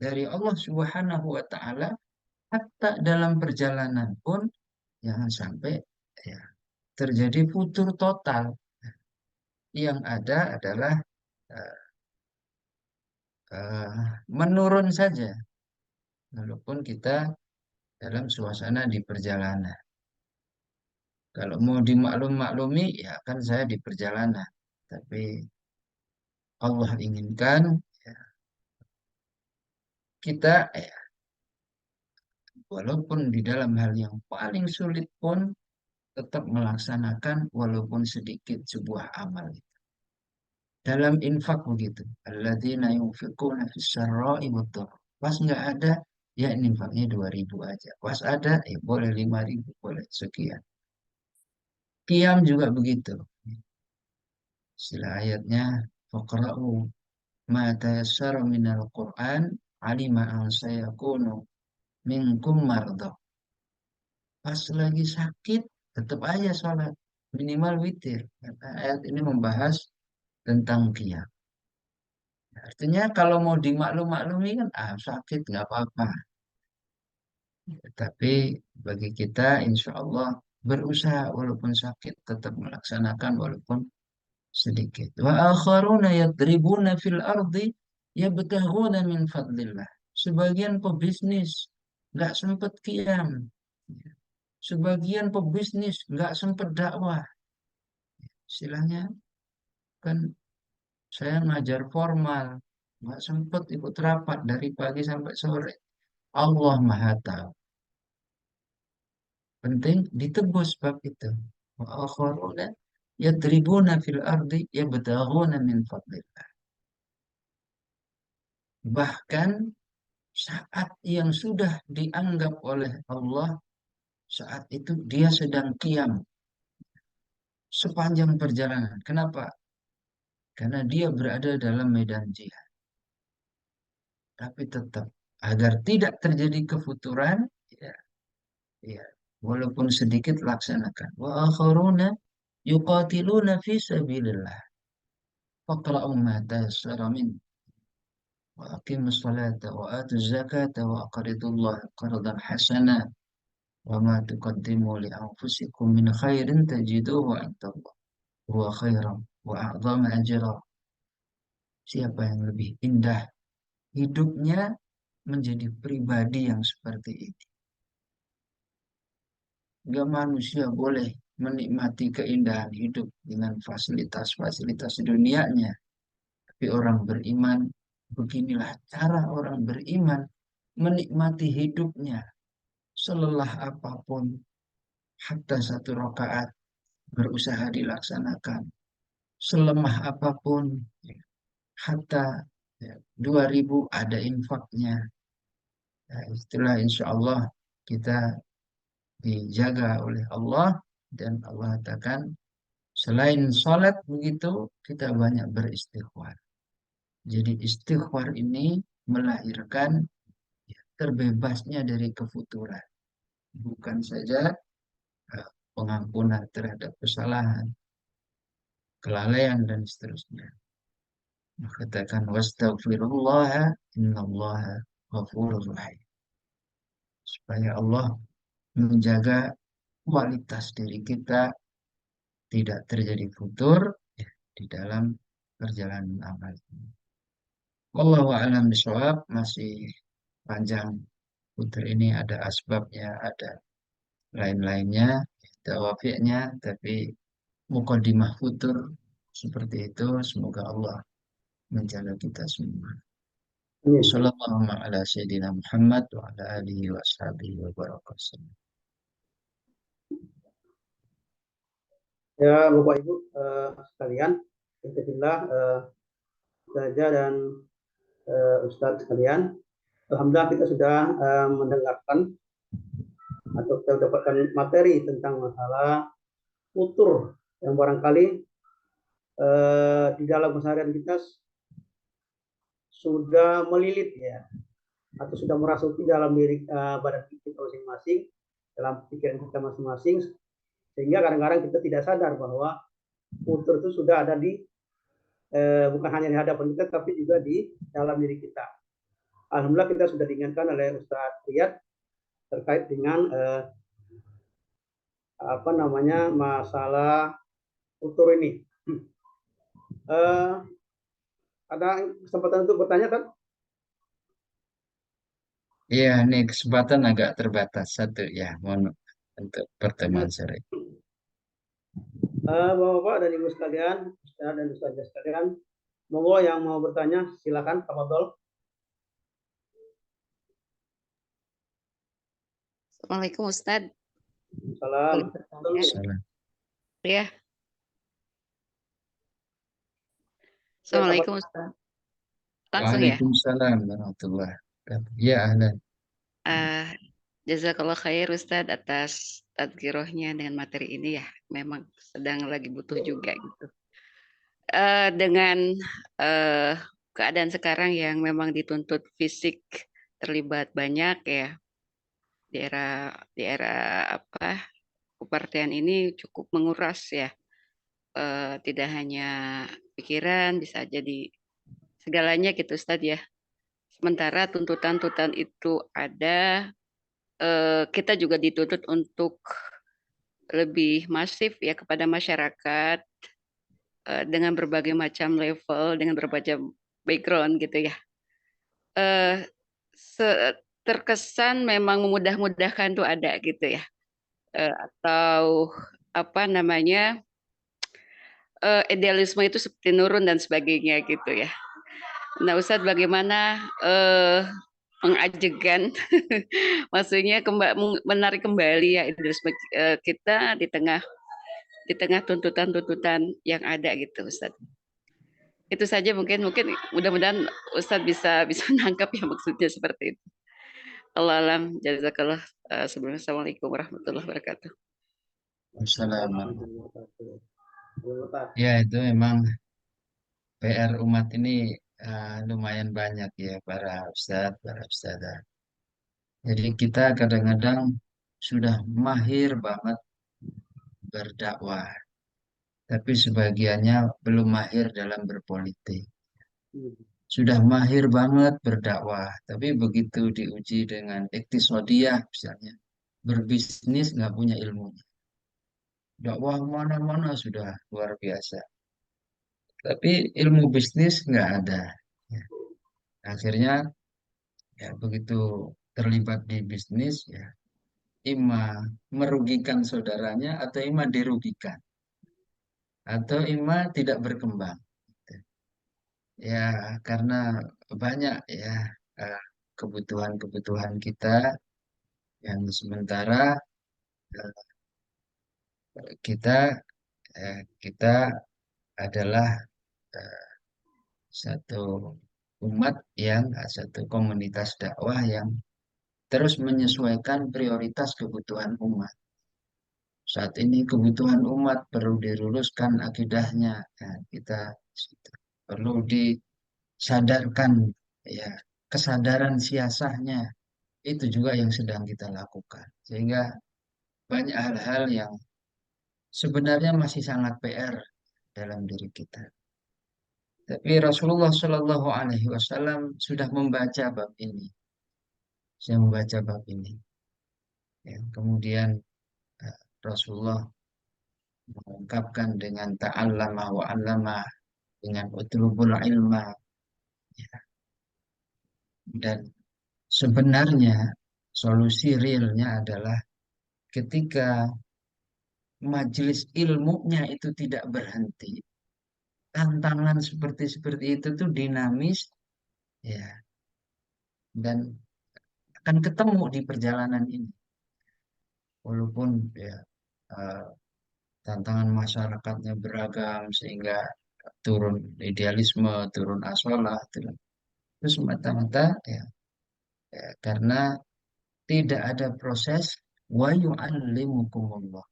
[SPEAKER 1] dari Allah Subhanahu wa taala, hatta dalam perjalanan pun jangan sampai ya terjadi futur total. Yang ada adalah eh, menurun saja walaupun kita dalam suasana di perjalanan. Kalau mau dimaklumi ya kan saya di perjalanan. Tapi Allah inginkan ya, kita walaupun di dalam hal yang paling sulit pun tetap melaksanakan walaupun sedikit sebuah amal. Dalam infak begitu. Alladzina yunfiquna fis sarra'i wad-dharra. Pas nggak ada, ya infaknya 2.000 aja. Pas ada, ya boleh 5.000, boleh sekian. Qiyam juga begitu. Istilah ayatnya, faqra'u ma tayassara minal Qur'an, alima an sayakunu minkum marda. Pas lagi sakit, tetap aja sholat. Minimal witir. Karena ayat ini membahas tentang qiyam. Artinya kalau mau dimaklum-maklumi kan, sakit nggak apa-apa. Tapi bagi kita insya Allah berusaha walaupun sakit tetap melaksanakan walaupun sedikit. Wa akharuna yadribuna fil ardi yabtaghuna min fadlillah. Sebagian pebisnis nggak sempat qiyam. Sebagian pebisnis nggak sempat dakwah. Istilahnya kan saya ngajar formal, nggak sempat ikut rapat dari pagi sampai sore. Allah Maha Tahu. Penting ditebus bab itu. Wa akharuna yadribuna fil ardi yabtaghuna min fadlillah. Bahkan saat yang sudah dianggap oleh Allah, saat itu dia sedang qiyam sepanjang perjalanan. Kenapa? Karena dia berada dalam medan jihad. Tapi tetap agar tidak terjadi kefuturan, ya, ya, walaupun sedikit laksanakan. Wa akharuna yuqatiluna fi sabilillah. Faqra'u ma tayassara min wa aqimus salata wa atuz zakata wa aqridullah qardan hasana wa ma tuqaddimu li anfusikum min khairin tajiduhu 'indallah huwa khairan wa a'dhama ajra. Siapa yang lebih indah hidupnya menjadi pribadi yang seperti ini? Enggak, manusia boleh menikmati keindahan hidup dengan fasilitas-fasilitas dunianya. Tapi orang beriman, beginilah cara orang beriman menikmati hidupnya. Selelah apapun, hatta 1 rakaat berusaha dilaksanakan. Selemah apapun, hatta 2.000 ada infaknya. Itulah insya Allah kita dijaga oleh Allah, dan Allah katakan selain sholat begitu kita banyak beristighfar. Jadi istighfar ini melahirkan terbebasnya dari kefuturan, bukan saja pengampunan terhadap kesalahan, kelalaian dan seterusnya. Katakan wastaghfirullah innallaha ghafurur rahim. Supaya Allah menjaga kualitas diri kita tidak terjadi futur di dalam perjalanan amal. Wallahu a'lam bishawab. Masih panjang futur ini, ada asbabnya, ada lain-lainnya, tawafiqnya, tapi mukadimah futur seperti itu. Semoga Allah menjaga kita semua. Sallallahu ala sayyidina Muhammad wa ala alihi wa ashabihi wa barakatuh.
[SPEAKER 2] Ya, Bapak Ibu sekalian, alhamdulillah saja dan Ustadz sekalian, alhamdulillah kita sudah mendengarkan atau kita mendapatkan materi tentang masalah futur yang barangkali di dalam keseharian kita sudah melilit ya, atau sudah merasuki dalam diri badan kita masing-masing, dalam pikiran kita masing-masing, sehingga kadang-kadang kita tidak sadar bahwa futur itu sudah ada di bukan hanya di hadapan kita, tapi juga di dalam diri kita. Alhamdulillah kita sudah diingatkan oleh Ustadz Riyad terkait dengan apa namanya masalah utur ini. Eh, ada kesempatan untuk bertanya kan?
[SPEAKER 1] Iya, ini kesempatan agak terbatas satu ya, mohon untuk pertemuan sore.
[SPEAKER 2] Bapak-bapak dan ibu sekalian, Ustadz dan Ustazah sekalian, monggo yang mau bertanya silakan, tafadhol.
[SPEAKER 4] Assalamualaikum Ustadz.
[SPEAKER 2] Salam.
[SPEAKER 4] Boleh bertanya?
[SPEAKER 1] Salam.
[SPEAKER 4] Ya. Assalamualaikum Ustadz. Langsung ya.
[SPEAKER 1] Waalaikumsalam warahmatullahi wabarakatuh. Ya, ahlan.
[SPEAKER 4] Uh, Jazakallah khair Ustadz atas tadkirohnya dengan materi ini ya. Memang sedang lagi butuh juga gitu. Dengan keadaan sekarang yang memang dituntut fisik terlibat banyak ya di era apa kepartean ini cukup menguras ya. Tidak hanya pikiran, bisa jadi segalanya gitu Ustadz ya. Sementara tuntutan-tuntutan itu ada, kita juga dituntut untuk lebih masif ya kepada masyarakat dengan berbagai macam level, dengan berbagai background gitu ya. Terkesan memang memudah-mudahkan tuh ada gitu ya. Atau apa namanya, idealisme itu seperti nurun dan sebagainya gitu ya. Nah, Ustadz bagaimana mengajegan, maksudnya menarik kembali ya idealisme kita di tengah tuntutan-tuntutan yang ada gitu, Ustadz. Itu saja mungkin mudah-mudahan Ustadz bisa nangkap ya maksudnya seperti itu. Allah alam, jazakallah. Sebelumnya Assalamualaikum warahmatullahi wabarakatuh.
[SPEAKER 1] Wassalamualaikum. Ya, itu memang PR umat ini lumayan banyak ya, para ustadz, para ustadzah. Jadi kita kadang-kadang sudah mahir banget berdakwah, tapi sebagiannya belum mahir dalam berpolitik. Sudah mahir banget berdakwah, tapi begitu diuji dengan iktisodiyah misalnya, berbisnis nggak punya ilmunya. Dakwah mana-mana sudah luar biasa, tapi ilmu bisnis nggak ada. Ya, akhirnya ya begitu terlibat di bisnis ya, ima merugikan saudaranya atau ima dirugikan atau ima tidak berkembang. Ya, karena banyak ya eh, kebutuhan-kebutuhan kita yang sementara eh, kita kita adalah eh, satu umat yang satu komunitas dakwah yang terus menyesuaikan prioritas kebutuhan umat. Saat ini kebutuhan umat perlu diluruskan akidahnya. Ya, kita perlu disadarkan ya kesadaran siasahnya. Itu juga yang sedang kita lakukan. Sehingga banyak hal-hal yang sebenarnya masih sangat PR dalam diri kita. Tapi Rasulullah Shallallahu Alaihi Wasallam sudah membaca bab ini. Saya membaca bab ini. Ya, kemudian Rasulullah mengungkapkan dengan ta'allama wa 'allama, dengan utlubul ilma. Ya. Dan sebenarnya solusi realnya adalah ketika majelis ilmunya itu tidak berhenti. Tantangan seperti itu tuh dinamis ya, dan akan ketemu di perjalanan ini. Walaupun ya eh, tantangan masyarakatnya beragam sehingga turun idealisme, turun asolah, turun. Itu semata-mata ya, ya, karena tidak ada proses wa yu'allimukumullah.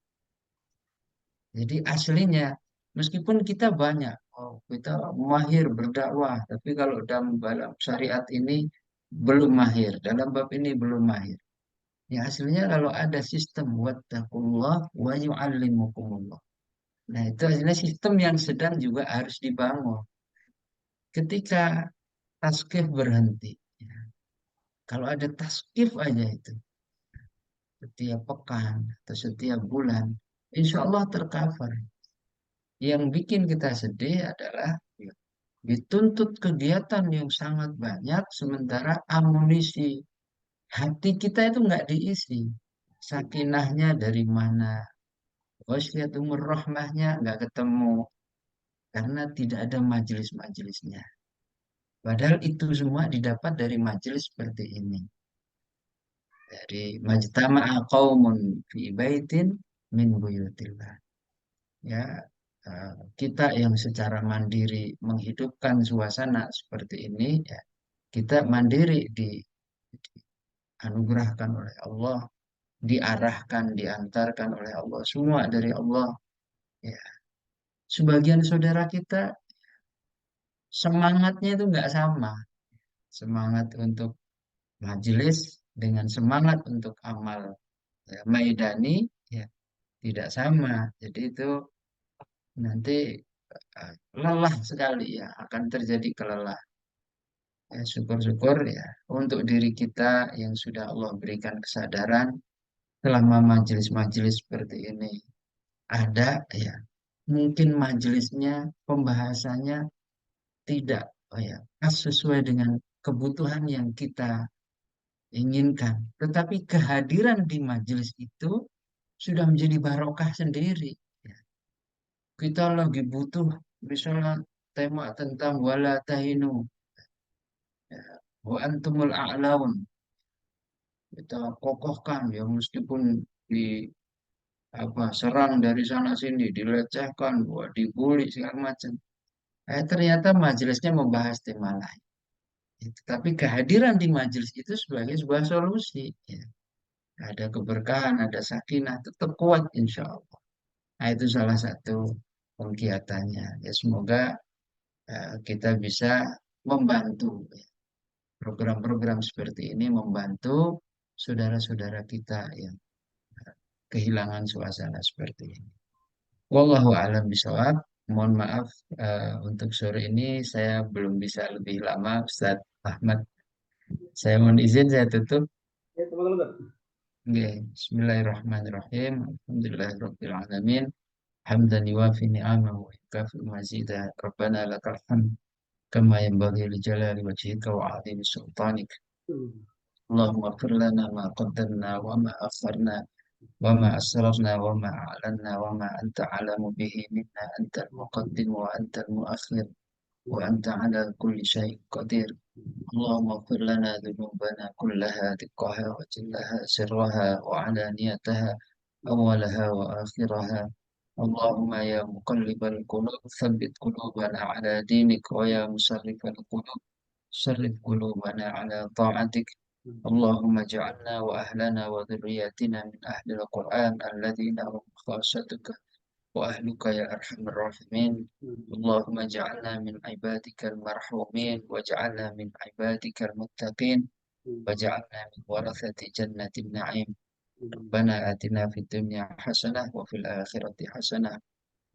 [SPEAKER 1] Jadi aslinya meskipun kita banyak, oh, kita mahir berdakwah, tapi kalau dalam syariat ini belum mahir, dalam bab ini belum mahir. Ya hasilnya kalau ada sistem wattaqullah wa yu'allimukumullah. Nah, itu hasilnya sistem yang sedang juga harus dibangun. Ketika tasqif berhenti, ya, Kalau ada tasbih aja itu setiap pekan atau setiap bulan, insya Allah tercover. Yang bikin kita sedih adalah dituntut kegiatan yang sangat banyak, sementara amunisi hati kita itu nggak diisi. Sakinahnya dari mana? Wasyatumur rahmahnya nggak ketemu karena tidak ada majelis-majelisnya. Padahal itu semua didapat dari majelis seperti ini. Dari majtama'a qaumun fi baitin min buyutillah. Ya, kita yang secara mandiri menghidupkan suasana seperti ini, ya, kita mandiri dianugerahkan oleh Allah, diarahkan, diantarkan oleh Allah, semua dari Allah. Ya, sebagian saudara kita semangatnya itu nggak sama, semangat untuk majelis dengan semangat untuk amal ya, maidani ya tidak sama. Jadi itu nanti lelah sekali ya, akan terjadi kelelahan. Ya, syukur-syukur ya untuk diri kita yang sudah Allah berikan kesadaran selama majelis-majelis seperti ini ada ya, mungkin majelisnya pembahasannya tidak ya pas sesuai dengan kebutuhan yang kita inginkan, tetapi kehadiran di majelis itu sudah menjadi barokah sendiri. Ya, kita lagi butuh misalnya tema tentang wala tahinu ya, wa antumul a'laun, kita kokohkan ya meskipun di apa serang dari sana sini, dilecehkan, wah, dibully segala macam. Ternyata majelisnya membahas tema lain. Tapi kehadiran di majelis itu sebagai sebuah solusi. Ya. Ada keberkahan, ada sakinah, tetap kuat insya Allah. Nah, itu salah satu kegiatannya. Ya, semoga kita bisa membantu ya. Program-program seperti ini membantu saudara-saudara kita yang kehilangan suasana seperti ini. Wallahu a'lam bishawab. Mohon maaf untuk sore ini saya belum bisa lebih lama, Ustadz Ahmad. Saya mohon izin, saya tutup.
[SPEAKER 2] Ya, teman-teman.
[SPEAKER 1] Oke, bismillahirrahmanirrahim. Alhamdulillahirabbil alamin. Hamdan yuwafi ni'amahu wa yukafi mazidah. Rabbana lakal hamd kama yanbaghi li jalali wajhika wa 'azimi sultanik. Allahumma ighfir lana ma qaddamna wa ma akharna wa ma asrarna wa ma a'lanna wa ma anta 'alamu bihi minna, antal muqaddim wa antal muakhir wa anta 'ala kulli syai'in qadir. اللهم اغفر لنا ذنوبنا كلها دقها وجلها سرها وعلانيتها أولها وآخرها. اللهم يا مقلب القلوب ثبت قلوبنا على دينك، ويا مصرف القلوب صرف قلوبنا على طاعتك. اللهم اجعلنا وأهلنا وذرياتنا من أهل القرآن الذين هم خاصتك وأهلك يا أرحم الراحمين. اللهم اجعلنا من عبادك المرحومين، واجعلنا من عبادك المتقين، واجعلنا من ورثة جنة النعيم. ربنا آتنا في الدنيا حسنة وفي الآخرة حسنة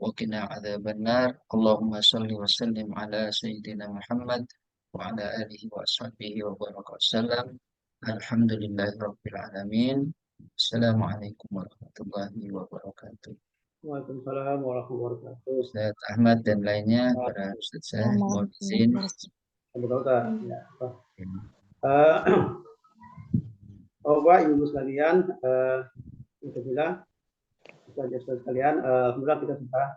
[SPEAKER 1] وقنا عذاب النار. اللهم صل وسلم على سيدنا محمد وعلى آله وأصحابه وبارك وسلم. الحمد لله رب العالمين. السلام عليكم ورحمة الله وبركاته.
[SPEAKER 2] Waalaikumsalam warahmatullahi wabarakatuh.
[SPEAKER 1] Ustaz Ahmad dan lainnya, para Ustaz saya mohon izin.
[SPEAKER 2] Betul, ya. Uh, Bapak, Ibu sekalian, alhamdulillah, Ustaz sekalian, alhamdulillah kita sudah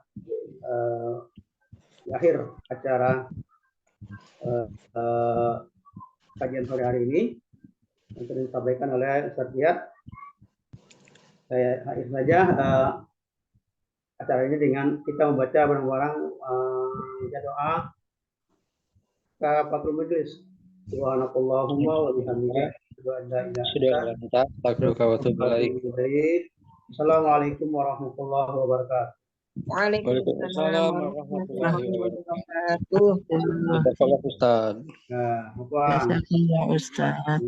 [SPEAKER 2] di akhir acara kajian sore hari ini yang sudah disampaikan oleh Ustaz Riyad. Saya akhir saja acara ini dengan kita membaca bareng-bareng doa kafatul majlis. Subhanakallahumma wa bihamdika
[SPEAKER 5] sudah kita takbiruka wa tubaik.
[SPEAKER 2] Assalamualaikum warahmatullahi wabarakatuh.
[SPEAKER 5] Waalaikumsalam warahmatullahi wabarakatuh. Jazakallah Ustaz.
[SPEAKER 2] Nah, apa?
[SPEAKER 6] Jazakallah Ustaz.